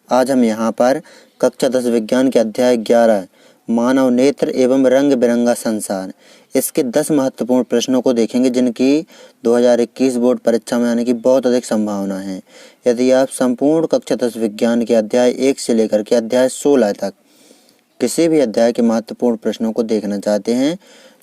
आज हम यहाँ पर कक्षा 10 विज्ञान के अध्याय 11 मानव नेत्र एवं रंग बिरंगा संसार इसके 10 महत्वपूर्ण प्रश्नों को देखेंगे जिनकी 2021 बोर्ड परीक्षा में आने की बहुत अधिक संभावना है। यदि आप संपूर्ण कक्षा 10 विज्ञान के अध्याय 1 से लेकर के अध्याय 16 तक किसी भी अध्याय के महत्वपूर्ण प्रश्नों को देखना चाहते हैं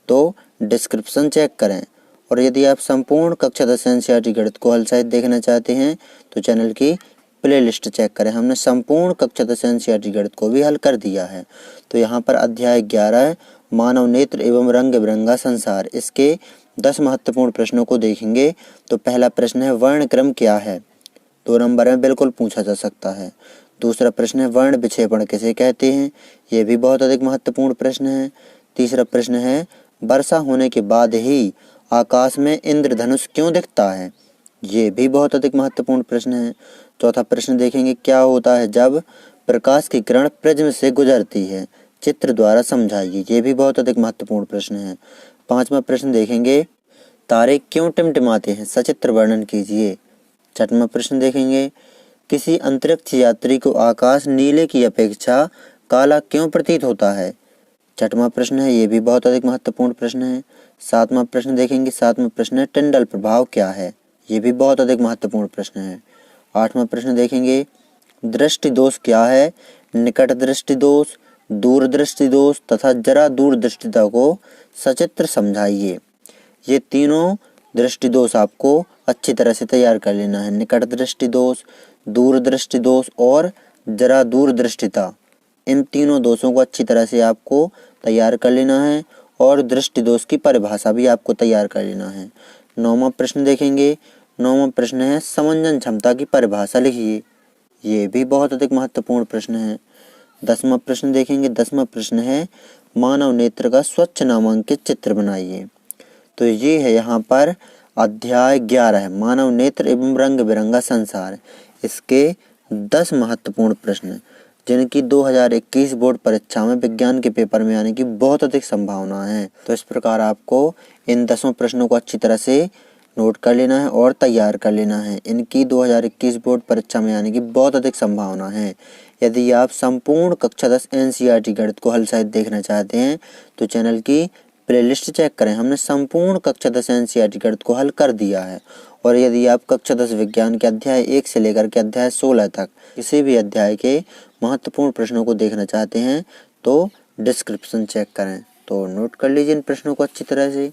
तो डिस्क्रिप्शन चेक करें, और यदि आप संपूर्ण कक्षा 10 एनसीईआरटी गणित को हल सहित देखना चाहते हैं तो चैनल की प्लेलिस्ट चेक करें। हमने संपूर्ण कक्षा 10 एनसीईआरटी गणित को भी हल कर दिया है। तो यहाँ पर अध्याय 11 मानव नेत्र एवं रंग बिरंगा संसार इसके 10 महत्वपूर्ण प्रश्नों को देखेंगे। तो पहला प्रश्न है वर्ण क्रम क्या है? 2 नंबर में बिल्कुल पूछा जा सकता है। दूसरा प्रश्न है वर्ण विक्षेपण किसे कहते हैं? ये भी बहुत अधिक महत्वपूर्ण प्रश्न है। तीसरा प्रश्न है वर्षा होने के बाद ही आकाश में इंद्रधनुष क्यों दिखता है? ये भी बहुत अधिक महत्वपूर्ण प्रश्न है। चौथा प्रश्न देखेंगे क्या होता है जब प्रकाश की किरण प्रिज्म से गुजरती है? चित्र द्वारा समझाइए। ये भी बहुत अधिक महत्वपूर्ण प्रश्न है। पांचवा प्रश्न देखेंगे तारे क्यों टिमटिमाते हैं? सचित्र वर्णन कीजिए। छठवां प्रश्न देखेंगे किसी अंतरिक्ष यात्री को आकाश नीले की अपेक्षा काला क्यों प्रतीत होता है? छठवां प्रश्न है, ये भी बहुत अधिक महत्वपूर्ण प्रश्न है। सातवां प्रश्न देखेंगे। सातवां प्रश्न है टिंडल प्रभाव क्या है? ये भी बहुत अधिक महत्वपूर्ण प्रश्न है। आठवां प्रश्न देखेंगे दृष्टि दोष क्या है? निकट दृष्टि दोष, दूर दृष्टि दोष तथा जरा दूर दृष्टिता को सचित्र समझाइए। ये तीनों दृष्टि दोष आपको अच्छी तरह से तैयार कर लेना है। निकट दृष्टि दोष, दूर दृष्टि दोष और जरा दूर दृष्टिता, इन तीनों दोषों को अच्छी तरह से आपको तैयार कर लेना है और दृष्टि दोष की परिभाषा भी आपको तैयार कर लेना है। नौवां प्रश्न देखेंगे। नौवां प्रश्न है समंजन क्षमता की परिभाषा लिखिए। ये भी बहुत अधिक महत्वपूर्ण प्रश्न है। 10वां प्रश्न देखेंगे। 10वां प्रश्न है मानव नेत्र का स्वच्छ नामांकित चित्र बनाइए। तो ये है यहाँ पर अध्याय 11 है मानव नेत्र एवं रंग बिरंगा संसार इसके 10 महत्वपूर्ण प्रश्न जिनकी 2021 बोर्ड परीक्षा में विज्ञान के पेपर में आने की बहुत अधिक संभावना है। तो इस प्रकार आपको इन 10 प्रश्नों को अच्छी तरह से नोट कर लेना है और तैयार कर लेना है। इनकी 2021 बोर्ड परीक्षा में आने की बहुत अधिक संभावना है। यदि आप संपूर्ण कक्षा 10 एनसीईआरटी गणित को हल सहित देखना चाहते हैं तो चैनल की प्लेलिस्ट चेक करें। हमने संपूर्ण कक्षा 10 एनसीईआरटी गणित को हल कर दिया है। और यदि आप कक्षा 10 विज्ञान के अध्याय 1 से लेकर के अध्याय 16 तक किसी भी अध्याय के महत्वपूर्ण प्रश्नों को देखना चाहते हैं तो डिस्क्रिप्शन चेक करें। तो नोट कर लीजिए इन प्रश्नों को अच्छी तरह से।